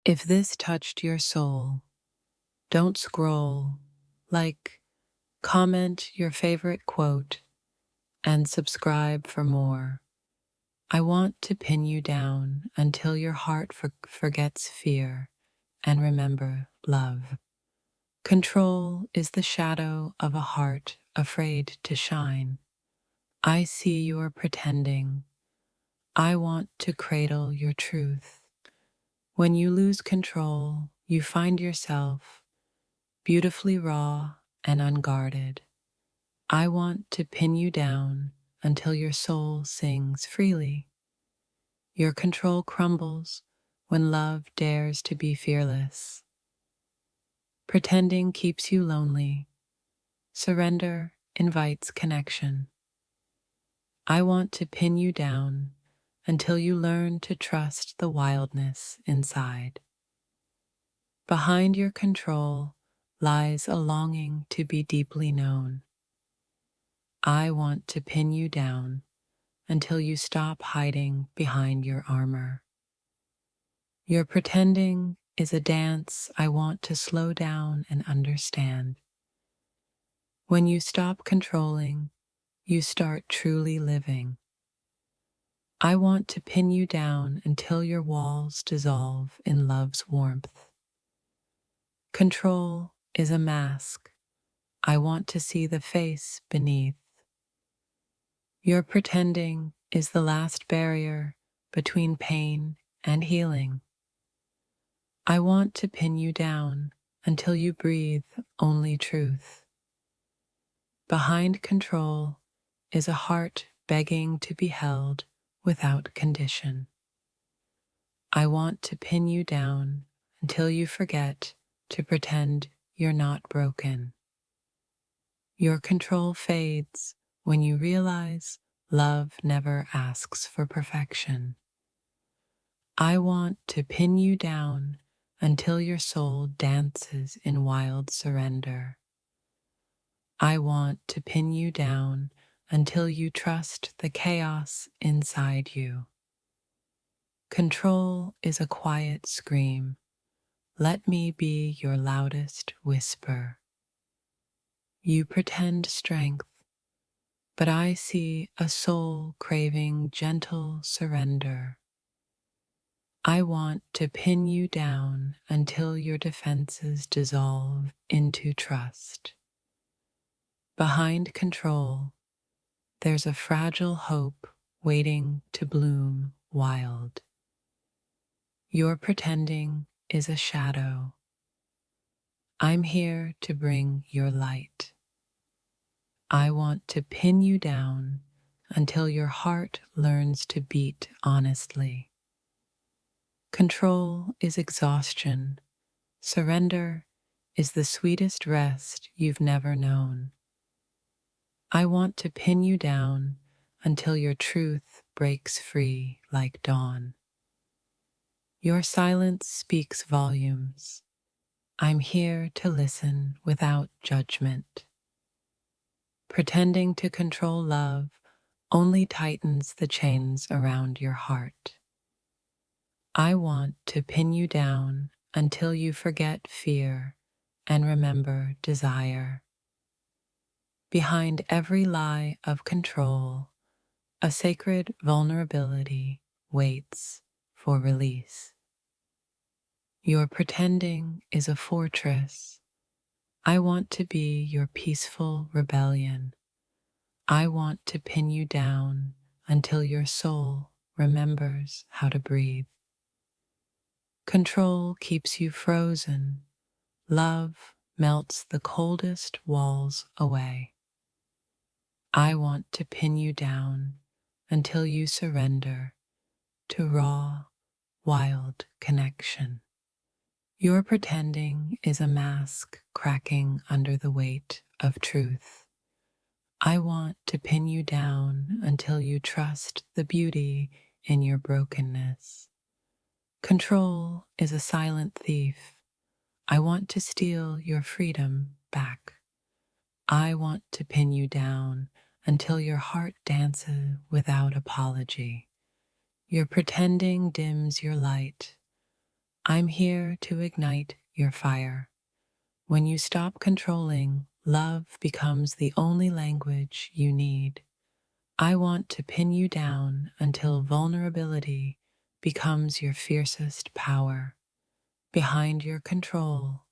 If this touched your soul, don't scroll. Like, comment your favorite quote and subscribe for more. I want to pin you down until your heart forgets fear and remember love. Control is the shadow of a heart afraid to shine. I see you're pretending. I want to cradle your truth. When you lose control, you find yourself beautifully raw and unguarded. I want to pin you down until your soul sings freely. Your control crumbles when love dares to be fearless. Pretending keeps you lonely. Surrender invites connection. I want to pin you down until you learn to trust the wildness inside. Behind your control lies a longing to be deeply known. I want to pin you down until you stop hiding behind your armor. Your pretending is a dance I want to slow down and understand. When you stop controlling, you start truly living. I want to pin you down until your walls dissolve in love's warmth. Control is a mask. I want to see the face beneath. Your pretending is the last barrier between pain and healing. I want to pin you down until you breathe only truth. Behind control is a heart begging to be held without condition. I want to pin you down until you forget to pretend you're not broken. Your control fades when you realize love never asks for perfection. I want to pin you down until your soul dances in wild surrender. I want to pin you down until you trust the chaos inside you. Control is a quiet scream. Let me be your loudest whisper. You pretend strength, but I see a soul craving gentle surrender. I want to pin you down until your defenses dissolve into trust. Behind control, there's a fragile hope waiting to bloom wild. Your pretending is a shadow. I'm here to bring your light. I want to pin you down until your heart learns to beat honestly. Control is exhaustion. Surrender is the sweetest rest you've never known. I want to pin you down until your truth breaks free like dawn. Your silence speaks volumes. I'm here to listen without judgment. Pretending to control love only tightens the chains around your heart. I want to pin you down until you forget fear and remember desire. Behind every lie of control, a sacred vulnerability waits for release. Your pretending is a fortress. I want to be your peaceful rebellion. I want to pin you down until your soul remembers how to breathe. Control keeps you frozen. Love melts the coldest walls away. I want to pin you down until you surrender to raw, wild connection. Your pretending is a mask cracking under the weight of truth. I want to pin you down until you trust the beauty in your brokenness. Control is a silent thief. I want to steal your freedom back. I want to pin you down until your heart dances without apology. Your pretending dims your light. I'm here to ignite your fire. When you stop controlling, love becomes the only language you need. I want to pin you down until vulnerability becomes your fiercest power. Behind your control,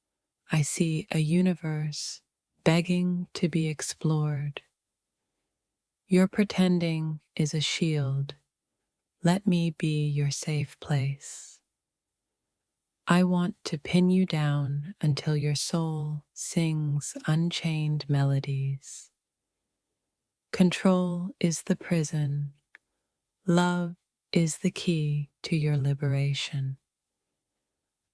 I see a universe begging to be explored. Your pretending is a shield. Let me be your safe place. I want to pin you down until your soul sings unchained melodies. Control is the prison. Love is the key to your liberation.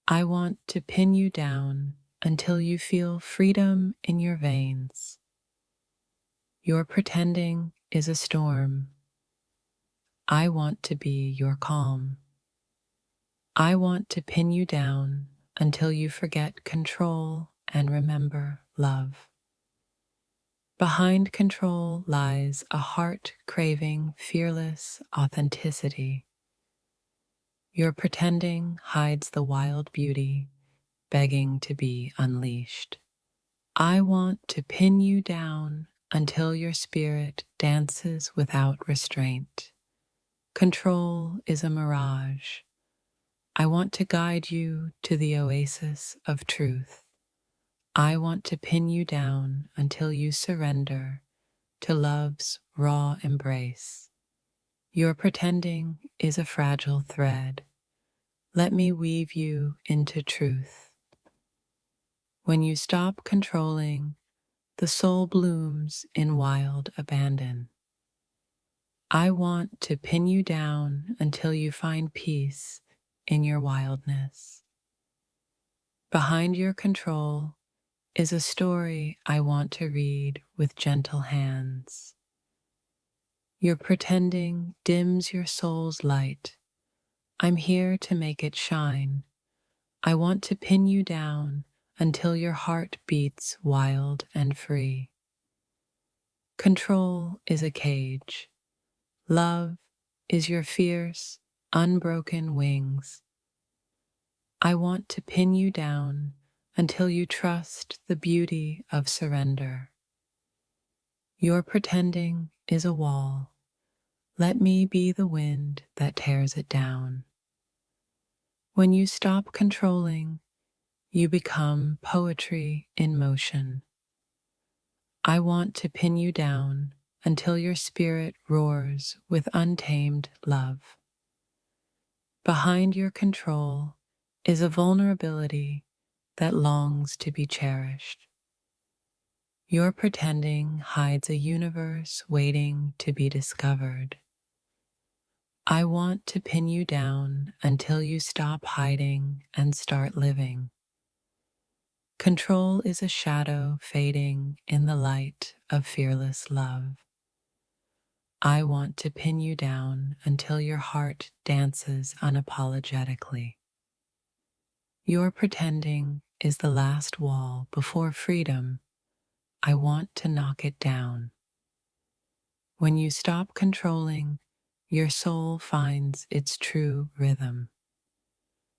I want to pin you down until you feel freedom in your veins. Your pretending is a storm. I want to be your calm. I want to pin you down until you forget control and remember love. Behind control lies a heart craving fearless authenticity. Your pretending hides the wild beauty, begging to be unleashed. I want to pin you down until your spirit dances without restraint. Control is a mirage. I want to guide you to the oasis of truth. I want to pin you down until you surrender to love's raw embrace. Your pretending is a fragile thread. Let me weave you into truth. When you stop controlling, the soul blooms in wild abandon. I want to pin you down until you find peace in your wildness. Behind your control is a story I want to read with gentle hands. Your pretending dims your soul's light. I'm here to make it shine. I want to pin you down until your heart beats wild and free. Control is a cage. Love is your fierce, unbroken wings. I want to pin you down until you trust the beauty of surrender. Your pretending is a wall. Let me be the wind that tears it down. When you stop controlling, you become poetry in motion. I want to pin you down until your spirit roars with untamed love. Behind your control is a vulnerability that longs to be cherished. Your pretending hides a universe waiting to be discovered. I want to pin you down until you stop hiding and start living. Control is a shadow fading in the light of fearless love. I want to pin you down until your heart dances unapologetically. Your pretending is the last wall before freedom. I want to knock it down. When you stop controlling, your soul finds its true rhythm.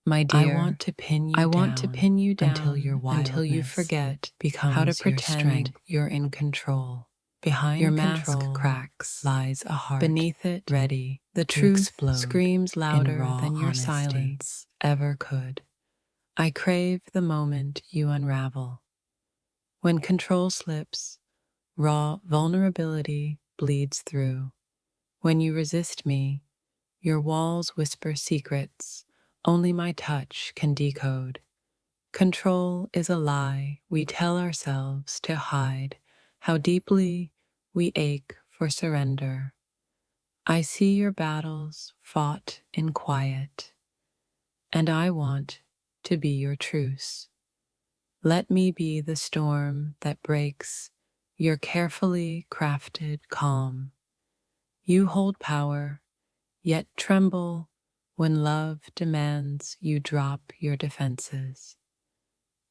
My I dear, want to pin you I down want to pin you down until your wildness until you forget becomes how to your pretend strength. you're in control. Behind Your control mask cracks. lies a heart Beneath it, ready the to truth explode screams in louder raw than your honesty silence. ever could. I crave the moment you unravel. When control slips, raw vulnerability bleeds through. When you resist me, your walls whisper secrets only my touch can decode. Control is a lie we tell ourselves to hide how deeply we ache for surrender. I see your battles fought in quiet, and I want to be your truce. Let me be the storm that breaks your carefully crafted calm. You hold power, yet tremble when love demands you drop your defenses.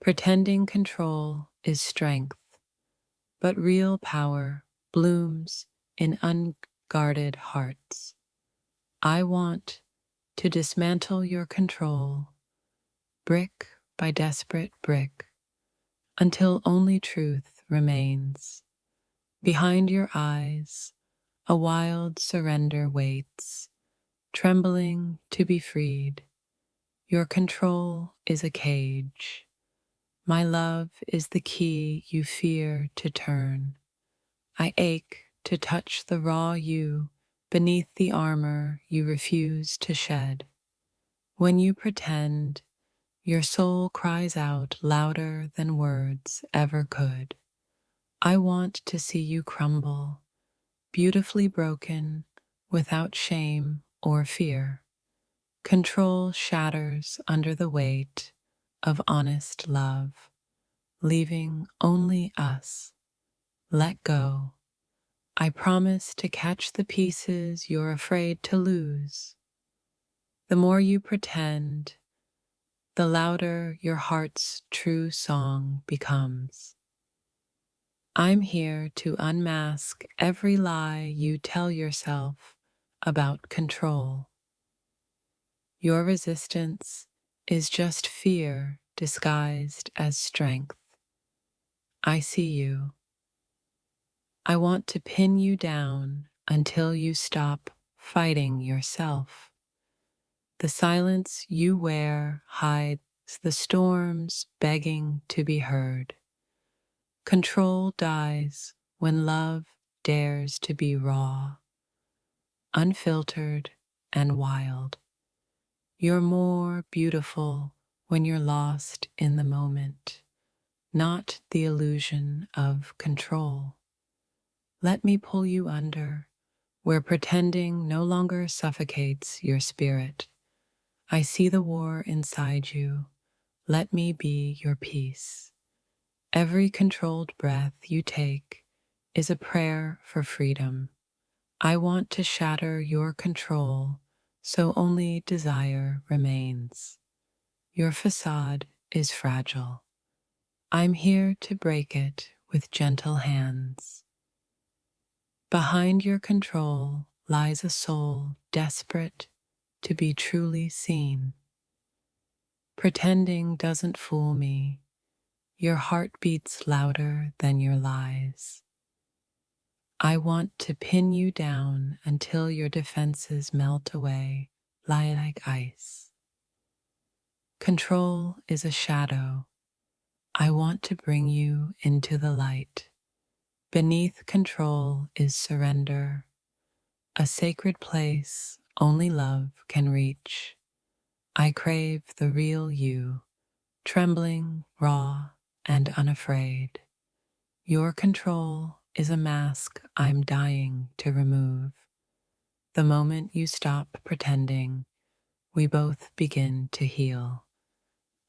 Pretending control is strength, but real power blooms in unguarded hearts. I want to dismantle your control brick by desperate brick, until only truth remains. Behind your eyes, a wild surrender waits, trembling to be freed. Your control is a cage. My love is the key you fear to turn. I ache to touch the raw you beneath the armor you refuse to shed. When you pretend, your soul cries out louder than words ever could. I want to see you crumble, beautifully broken, without shame or fear. Control shatters under the weight of honest love, leaving only us. Let go. I promise to catch the pieces you're afraid to lose. The more you pretend, the louder your heart's true song becomes. I'm here to unmask every lie you tell yourself about control. Your resistance is just fear disguised as strength. I see you. I want to pin you down until you stop fighting yourself. The silence you wear hides the storms begging to be heard. Control dies when love dares to be raw, unfiltered, and wild. You're more beautiful when you're lost in the moment, not the illusion of control. Let me pull you under, where pretending no longer suffocates your spirit. I see the war inside you. Let me be your peace. Every controlled breath you take is a prayer for freedom. I want to shatter your control so only desire remains. Your facade is fragile. I'm here to break it with gentle hands. Behind your control lies a soul desperate to be truly seen. Pretending doesn't fool me. Your heart beats louder than your lies. I want to pin you down until your defenses melt away, lie like ice. Control is a shadow. I want to bring you into the light. Beneath control is surrender, a sacred place only love can reach. I crave the real you, trembling, raw, and unafraid. Your control is a mask I'm dying to remove. The moment you stop pretending, we both begin to heal.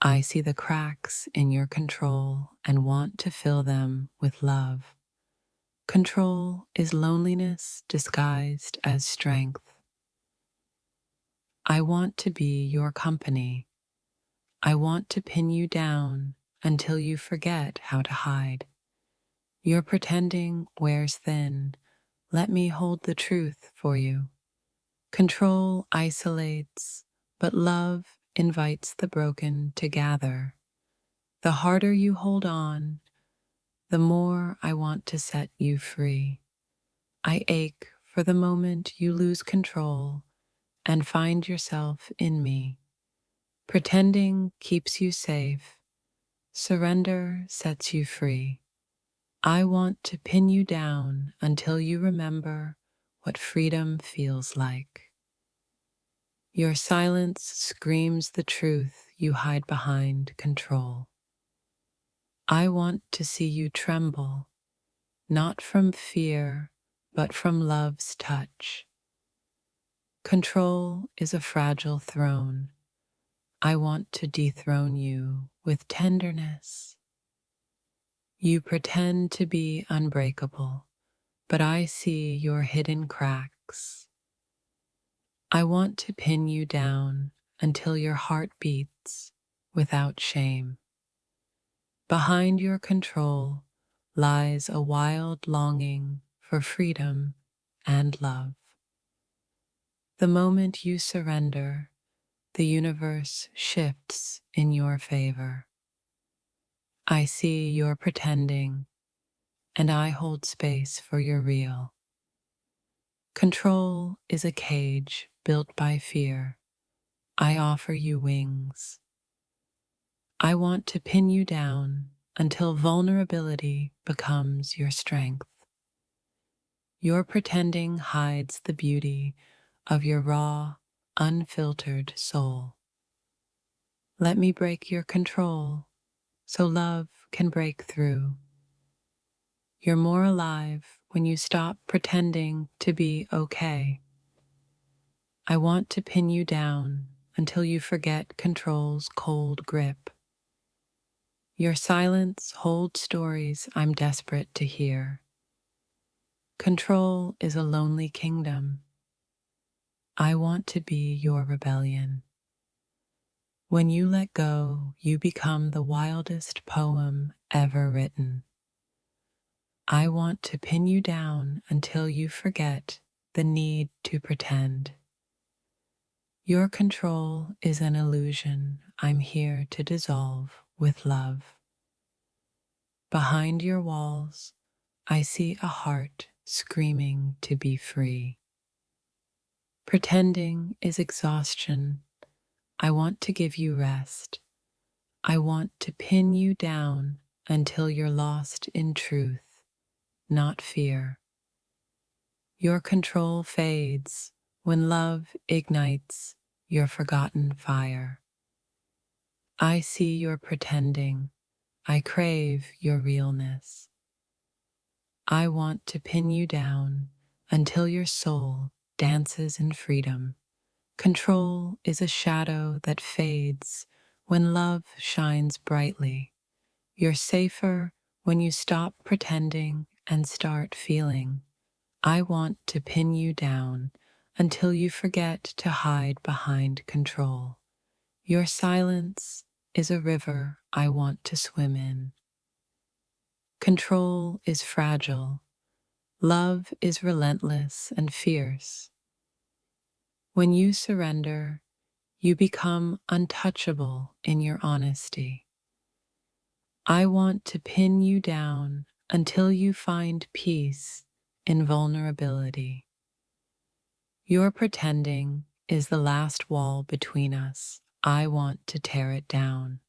I see the cracks in your control and want to fill them with love. Control is loneliness disguised as strength. I want to be your company. I want to pin you down until you forget how to hide. Your pretending wears thin. Let me hold the truth for you. Control isolates, but love invites the broken to gather. The harder you hold on, the more I want to set you free. I ache for the moment you lose control and find yourself in me. Pretending keeps you safe. Surrender sets you free. I want to pin you down until you remember what freedom feels like. Your silence screams the truth you hide behind control. I want to see you tremble, not from fear, but from love's touch. Control is a fragile throne. I want to dethrone you with tenderness. You pretend to be unbreakable, but I see your hidden cracks. I want to pin you down until your heart beats without shame. Behind your control lies a wild longing for freedom and love. The moment you surrender, the universe shifts in your favor. I see you're pretending, and I hold space for your real. Control is a cage built by fear. I offer you wings. I want to pin you down until vulnerability becomes your strength. Your pretending hides the beauty of your raw, unfiltered soul. Let me break your control so love can break through. You're more alive when you stop pretending to be okay. I want to pin you down until you forget control's cold grip. Your silence holds stories I'm desperate to hear. Control is a lonely kingdom. I want to be your rebellion. When you let go, you become the wildest poem ever written. I want to pin you down until you forget the need to pretend. Your control is an illusion I'm here to dissolve with love. Behind your walls, I see a heart screaming to be free. Pretending is exhaustion. I want to give you rest. I want to pin you down until you're lost in truth, not fear. Your control fades when love ignites your forgotten fire. I see your pretending. I crave your realness. I want to pin you down until your soul dances in freedom. Control is a shadow that fades when love shines brightly. You're safer when you stop pretending and start feeling. I want to pin you down until you forget to hide behind control. Your silence is a river I want to swim in. Control is fragile. Love is relentless and fierce. When you surrender, you become untouchable in your honesty. I want to pin you down until you find peace in vulnerability. Your pretending is the last wall between us. I want to tear it down.